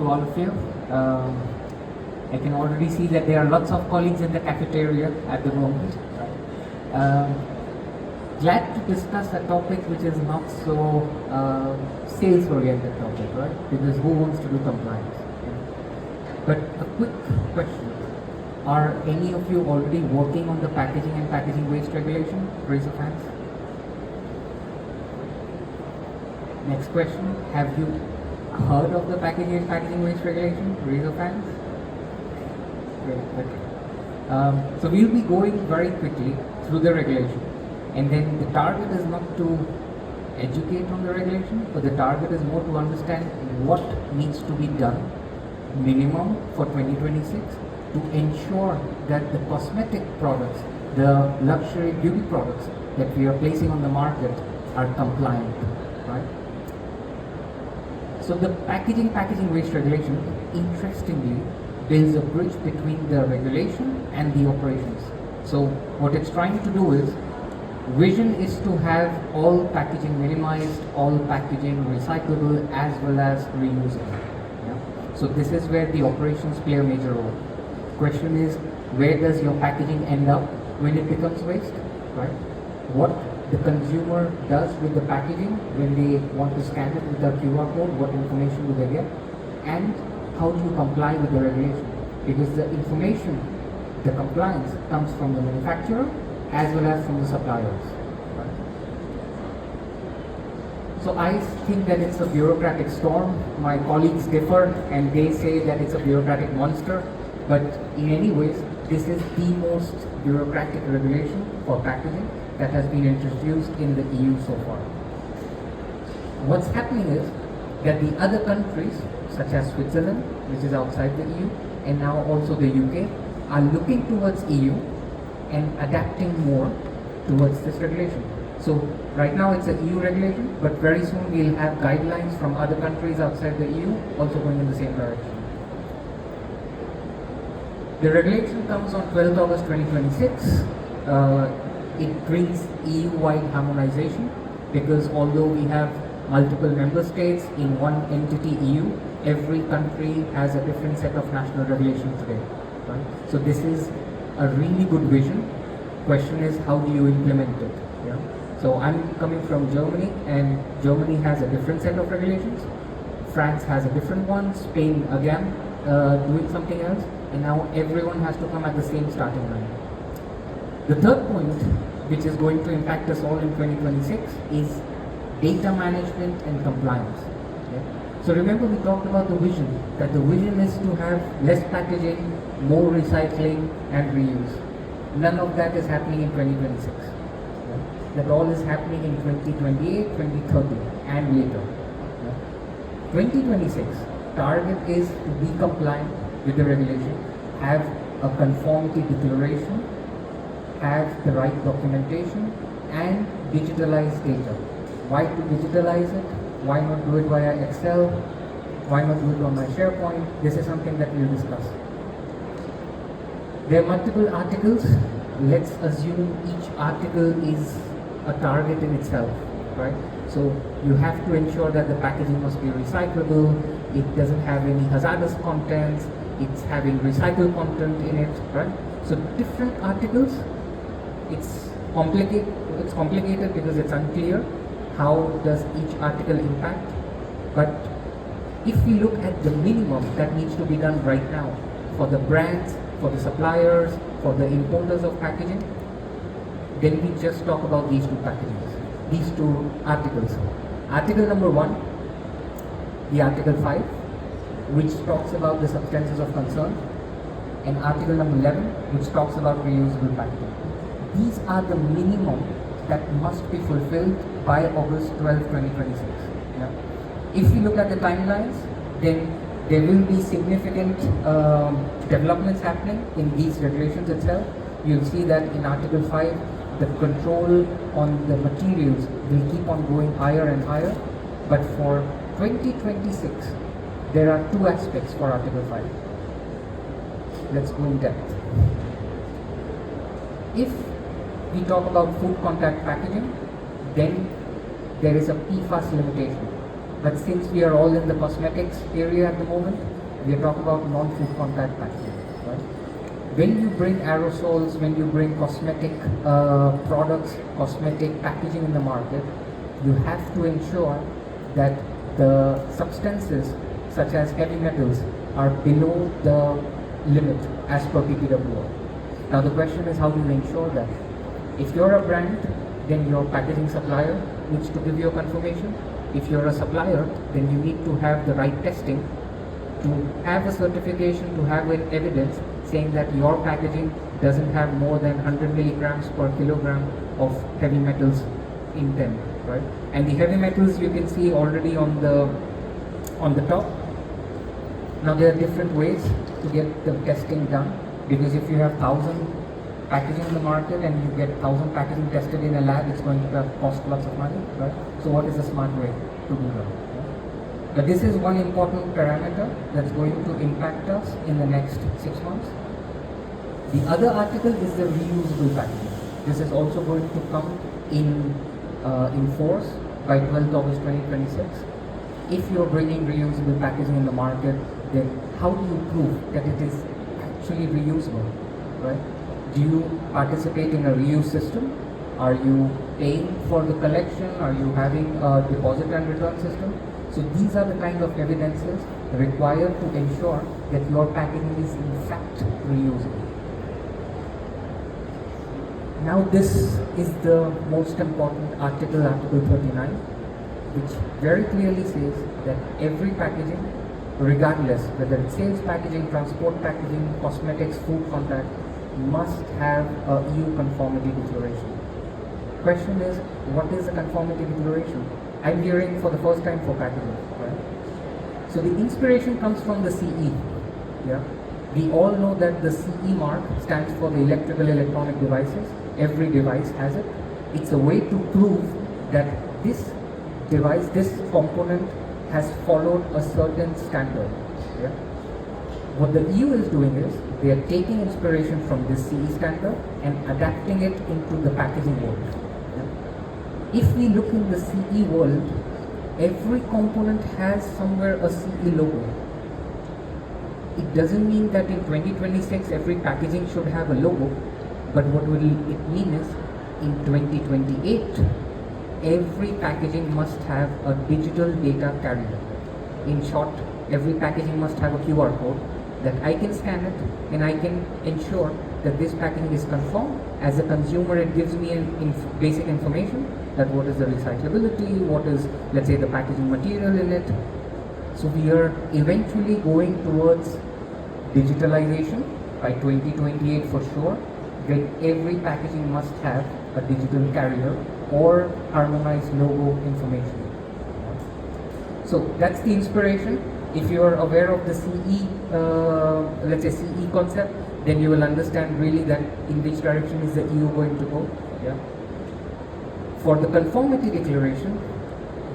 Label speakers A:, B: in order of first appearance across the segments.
A: all of you. I can already see that there are lots of colleagues in the cafeteria at the moment. Glad to discuss a topic which is not so sales-oriented topic, right? Because who wants to do compliance? But a quick question. Are any of you already working on the packaging and packaging waste regulation? Raise your hands. Next question. Have you heard of the packaging and packaging waste regulation? Raise your hands. Great, okay. So we'll be going very quickly through the regulation. And then the target is not to educate on the regulation, but the target is more to understand what needs to be done minimum for 2026 to ensure that the cosmetic products, the luxury beauty products that we are placing on the market are compliant, right? So the packaging waste regulation, interestingly, builds a bridge between the regulation and the operations. So what it's trying to do is, vision is to have all packaging minimized, all packaging recyclable as well as reusable. Yeah? So this is where the operations play a major role. Question is, where does your packaging end up when it becomes waste, right? What the consumer does with the packaging when they want to scan it with a QR code, what information do they get? And how do you comply with the regulation? Because the information, the compliance comes from the manufacturer as well as from the suppliers. Right? So I think that it's a bureaucratic storm. My colleagues differ and they say that it's a bureaucratic monster. But in any ways, this is the most bureaucratic regulation for packaging that has been introduced in the EU so far. What's happening is that the other countries, such as Switzerland, which is outside the EU, and now also the UK, are looking towards EU and adapting more towards this regulation. So right now it's an EU regulation, but very soon we'll have guidelines from other countries outside the EU also going in the same direction. The regulation comes on 12th August 2026. It brings EU-wide harmonization because although we have multiple member states in one entity EU, every country has a different set of national regulations today. Right? So this is a really good vision. Question is, how do you implement it? Yeah? So I'm coming from Germany, and Germany has a different set of regulations. France has a different one. Spain again doing something else, and now everyone has to come at the same starting line. The third point, which is going to impact us all in 2026, is data management and compliance. Okay? So remember we talked about the vision, that the vision is to have less packaging, more recycling and reuse. None of that is happening in 2026. Okay? That all is happening in 2028, 2030 and later. Okay? 2026, target is to be compliant with the regulation, have a conformity declaration, have the right documentation and digitalize data. Why to digitalize it? Why not do it via Excel? Why not do it on my SharePoint? This is something that we'll discuss. There are multiple articles. Let's assume each article is a target in itself, right? So you have to ensure that the packaging must be recyclable, it doesn't have any hazardous contents, it's having recycled content in it, right? So different articles, it's complicated because it's unclear how does each article impact. But if we look at the minimum that needs to be done right now for the brands, for the suppliers, for the importers of packaging, then we just talk about these two packages, these two articles. Article number 1, the Article 5, which talks about the substances of concern, and Article number 11, which talks about reusable packaging. These are the minimum that must be fulfilled by August 12, 2026. Yeah. If you look at the timelines, then there will be significant developments happening in these regulations itself. You'll see that in Article 5, the control on the materials will keep on going higher and higher. But for 2026, there are two aspects for Article 5. Let's go in depth. If we talk about food contact packaging, then there is a PFAS limitation. But since we are all in the cosmetics area at the moment, We are talking about non-food contact packaging, right? When you bring aerosols, when you bring cosmetic products, cosmetic packaging in the market, you have to ensure that the substances such as heavy metals are below the limit as per PPWR. Now the question is, how do you ensure that? If you're a brand, then your packaging supplier needs to give you a confirmation. If you're a supplier, then you need to have the right testing to have a certification, to have an evidence saying that your packaging doesn't have more than 100 milligrams per kilogram of heavy metals in them, right? And the heavy metals you can see already on the top. Now there are different ways to get the testing done, because if you have 1,000 packaging in the market and you get 1,000 packaging tested in a lab, it's going to cost lots of money, right? So what is a smart way to do that? But this is one important parameter that's going to impact us in the next 6 months. The other article is the reusable packaging. This is also going to come in force by 12th August 2026. If you're bringing reusable packaging in the market, then how do you prove that it is actually reusable, right? Do you participate in a reuse system? Are you paying for the collection? Are you having a deposit and return system? So these are the kind of evidences required to ensure that your packaging is in fact reusable. Now this is the most important article, Article 39, which very clearly says that every packaging, regardless whether it's sales packaging, transport packaging, cosmetics, food contact, must have a EU conformity declaration. Question is, what is a conformity declaration? I'm hearing for the first time for packaging, right? So the inspiration comes from the CE. Yeah, we all know that the CE mark stands for the electrical electronic devices. Every device has it. It's a way to prove that this device, this component has followed a certain standard. Yeah? What the EU is doing is they are taking inspiration from this CE standard and adapting it into the packaging world. Yeah? If we look in the CE world, every component has somewhere a CE logo. It doesn't mean that in 2026 every packaging should have a logo, but what will it mean is in 2028 every packaging must have a digital data carrier. In short, every packaging must have a QR code that I can scan it and I can ensure that this packaging is conformed. As a consumer, it gives me basic information that what is the recyclability, what is, let's say, the packaging material in it. So we are eventually going towards digitalization by 2028 for sure, that every packaging must have a digital carrier or harmonized logo information. So that's the inspiration. If you are aware of the CE, let's say CE concept, then you will understand really that in which direction is the EU going to go. Yeah. For the conformity declaration,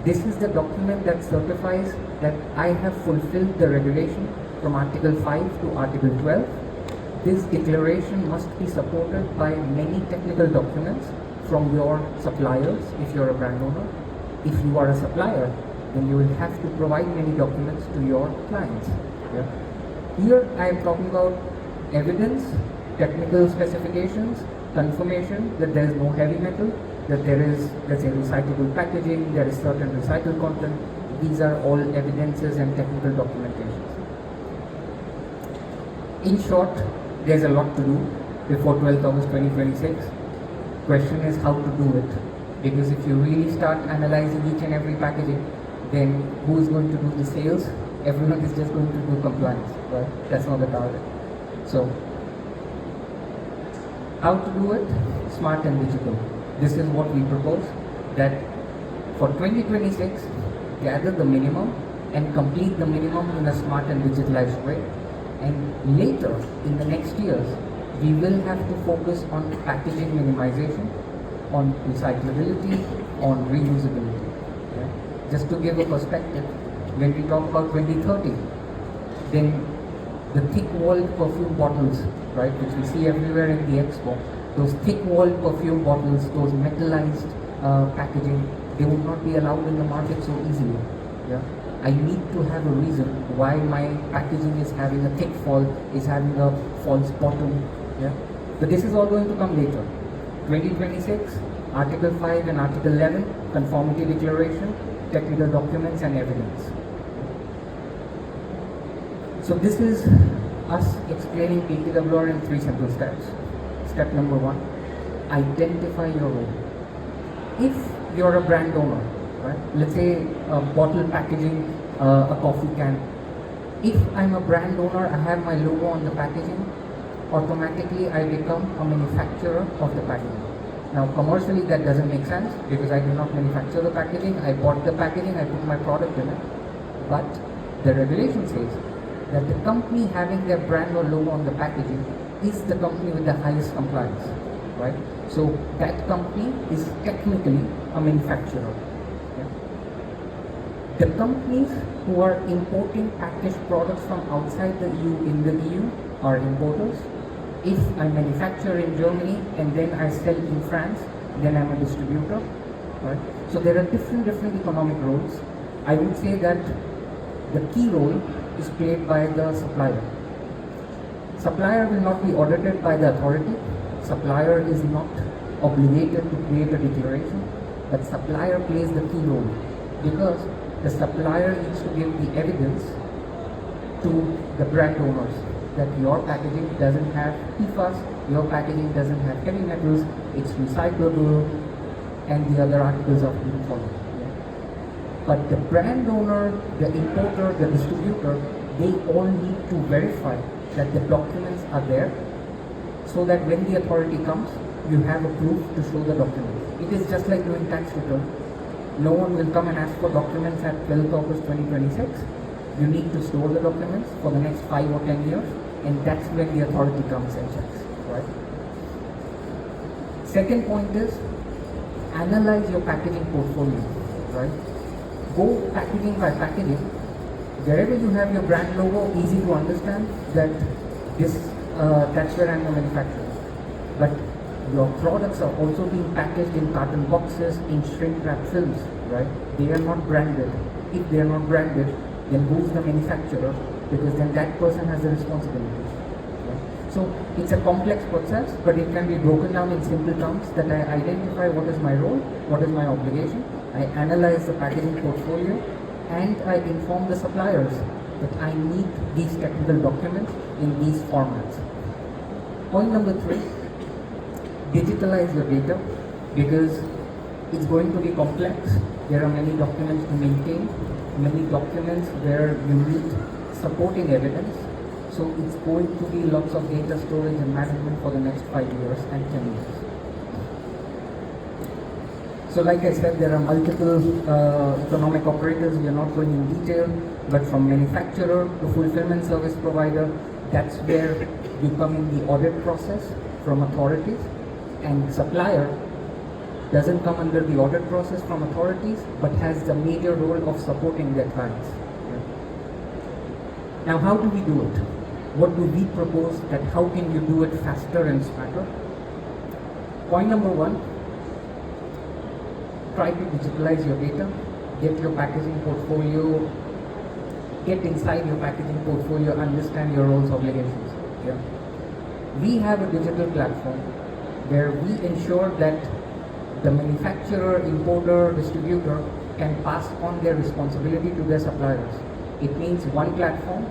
A: this is the document that certifies that I have fulfilled the regulation from Article 5 to Article 12. This declaration must be supported by many technical documents from your suppliers if you're a brand owner. If you are a supplier, then you will have to provide many documents to your clients. Yeah. Here I am talking about evidence, technical specifications, confirmation that there is no heavy metal, that there is, let's say, recyclable packaging, there is certain recycled content. These are all evidences and technical documentations. In short, there's a lot to do before 12th August 2026. Question is how to do it. Because if you really start analyzing each and every packaging, then who is going to do the sales? Everyone is just going to do compliance, right? That's not the target. So, how to do it? Smart and digital. This is what we propose, that for 2026, gather the minimum and complete the minimum in a smart and digitalized way. And later, in the next years, we will have to focus on packaging minimization, on recyclability, on reusability. Yeah? Just to give a perspective, when we talk about 2030, then the thick-walled perfume bottles, right, which we see everywhere in the expo, those thick-walled perfume bottles, those metallized packaging, they would not be allowed in the market so easily. Yeah? I need to have a reason why my packaging is having a thick fall, is having a false bottom. Yeah? But this is all going to come later. 2026, Article 5 and Article 11, Conformity Declaration, Technical Documents and Evidence. So this is us explaining PPWR in 3 simple steps. Step number 1, identify your role. If you're a brand owner, right? Let's say a bottle packaging, a coffee can. If I'm a brand owner, I have my logo on the packaging, automatically I become a manufacturer of the packaging. Now commercially that doesn't make sense because I do not manufacture the packaging, I bought the packaging, I put my product in it. But the regulation says that the company having their brand or logo on the packaging is the company with the highest compliance, right? So that company is technically a manufacturer. Yeah? The companies who are importing packaged products from outside the EU in the EU are importers. If I manufacture in Germany and then I sell in France, then I'm a distributor, right? So there are different economic roles. I would say that the key role is played by the supplier. Supplier will not be audited by the authority. Supplier is not obligated to create a declaration, but supplier plays the key role because the supplier needs to give the evidence to the brand owners that your packaging doesn't have PFAS, your packaging doesn't have heavy metals, it's recyclable, and the other articles are being followed. But the brand owner, the importer, the distributor, they all need to verify that the documents are there so that when the authority comes, you have a proof to show the documents. It is just like doing tax return. No one will come and ask for documents at 12th August 2026. You need to store the documents for the next 5 or 10 years, and that's when the authority comes and checks, right? Second point is, analyze your packaging portfolio, right? Go packaging by packaging. Wherever you have your brand logo, easy to understand that this, that's where I'm a manufacturer. But your products are also being packaged in carton boxes, in shrink wrap films, right? They are not branded. If they are not branded, then who's the manufacturer? Because then that person has the responsibility. Right? So it's a complex process, but it can be broken down in simple terms that I identify what is my role, what is my obligation, I analyze the packaging portfolio, and I inform the suppliers that I need these technical documents in these formats. Point number 3, digitalize your data because it's going to be complex. There are many documents to maintain, many documents where you need supporting evidence. So it's going to be lots of data storage and management for the next 5 years and 10 years. So like I said, there are multiple economic operators. We are not going in detail, but from manufacturer to fulfillment service provider, that's where we come in the audit process from authorities. And supplier doesn't come under the audit process from authorities, but has the major role of supporting their clients. Now, how do we do it? What do we propose that how can you do it faster and smarter? Point number 1, try to digitalize your data, get your packaging portfolio, get inside your packaging portfolio, understand your roles, obligations. Yeah. We have a digital platform where we ensure that the manufacturer, importer, distributor can pass on their responsibility to their suppliers. It means one platform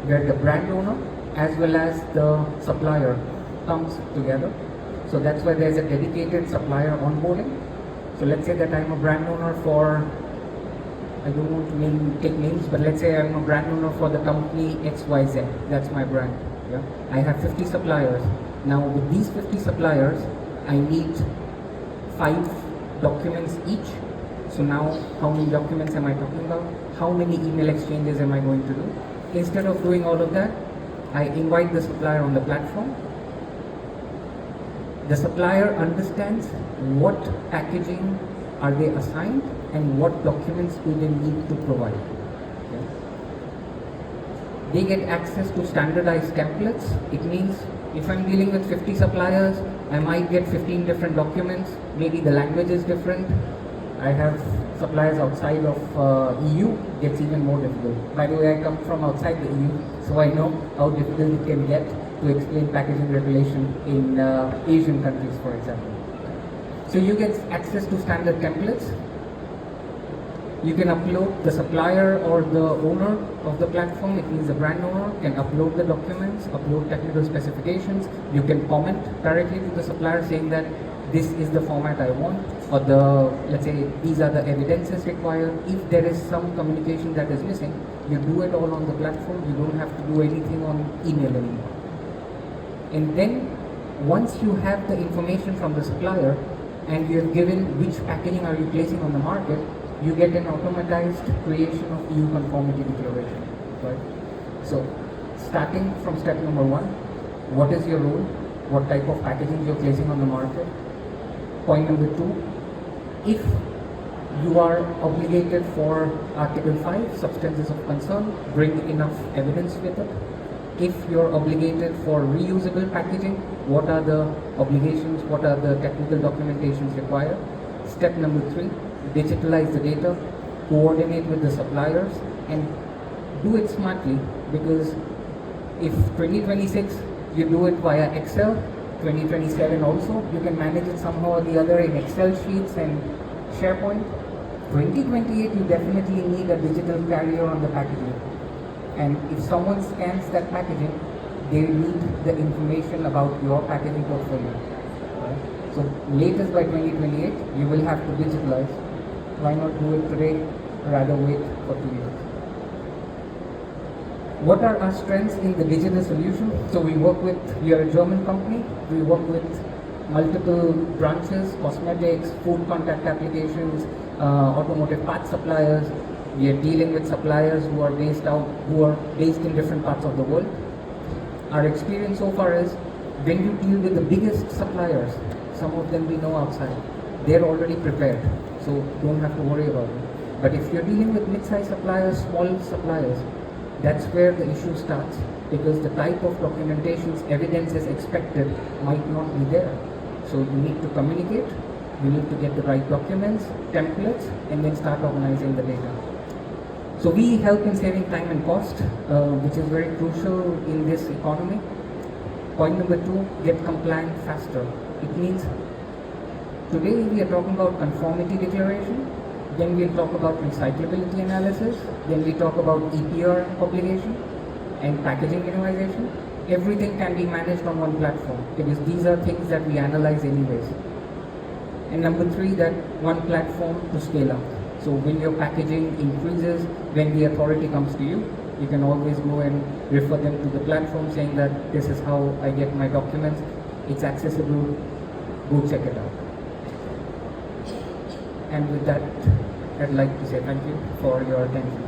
A: where the brand owner as well as the supplier comes together. So that's why there's a dedicated supplier onboarding. So let's say that I'm a brand owner for, I don't want to take names, but let's say I'm a brand owner for the company XYZ. That's my brand. Yeah? I have 50 suppliers. Now with these 50 suppliers, I need 5 documents each. So now how many documents am I talking about? How many email exchanges am I going to do? Instead of doing all of that, I invite the supplier on the platform. The supplier understands what packaging are they assigned and what documents do they need to provide. Okay. They get access to standardized templates. It means if I'm dealing with 50 suppliers, I might get 15 different documents. Maybe the language is different. I have suppliers outside of EU, gets even more difficult. By the way, I come from outside the EU, so I know how difficult it can get to explain packaging regulation in Asian countries, for example. So you get access to standard templates. You can upload, the supplier or the owner of the platform, it means the brand owner, can upload the documents, upload technical specifications. You can comment directly to the supplier saying that this is the format I want, or let's say these are the evidences required. If there is some communication that is missing, you do it all on the platform. You don't have to do anything on email anymore. And then once you have the information from the supplier and you have given which packaging are you placing on the market, you get an automatized creation of EU Conformity Declaration, right? So, starting from step number 1, what is your role? What type of packaging you're placing on the market? Point number 2, if you are obligated for Article 5, substances of concern, bring enough evidence with it. If you're obligated for reusable packaging, what are the obligations, what are the technical documentations required? Step number 3, digitalize the data, coordinate with the suppliers, and do it smartly, because if 2026 you do it via Excel, 2027 also, you can manage it somehow or the other in Excel sheets and SharePoint. 2028 you definitely need a digital carrier on the packaging. And if someone scans that packaging, they need the information about your packaging portfolio. Right? So latest by 2028, you will have to digitalize. Why not do it today, rather wait for 2 years? What are our strengths in the digital solution? So we are a German company, we work with multiple branches, cosmetics, food contact applications, automotive parts suppliers. We are dealing with suppliers who are based in different parts of the world. Our experience so far is, when you deal with the biggest suppliers, some of them we know outside, they're already prepared, so don't have to worry about it. But if you're dealing with mid-sized suppliers, small suppliers, that's where the issue starts, because the type of documentations, evidences expected might not be there. So you need to communicate, you need to get the right documents, templates, and then start organizing the data. So we help in saving time and cost, which is very crucial in this economy. Point number 2, get compliant faster. It means today we are talking about conformity declaration, then we'll talk about recyclability analysis, then we talk about EPR obligation and packaging minimization. Everything can be managed on one platform, because these are things that we analyze anyways. And number 3, that one platform to scale up. So when your packaging increases, when the authority comes to you, you can always go and refer them to the platform saying that this is how I get my documents, it's accessible, go check it out. And with that, I'd like to say thank you for your attention.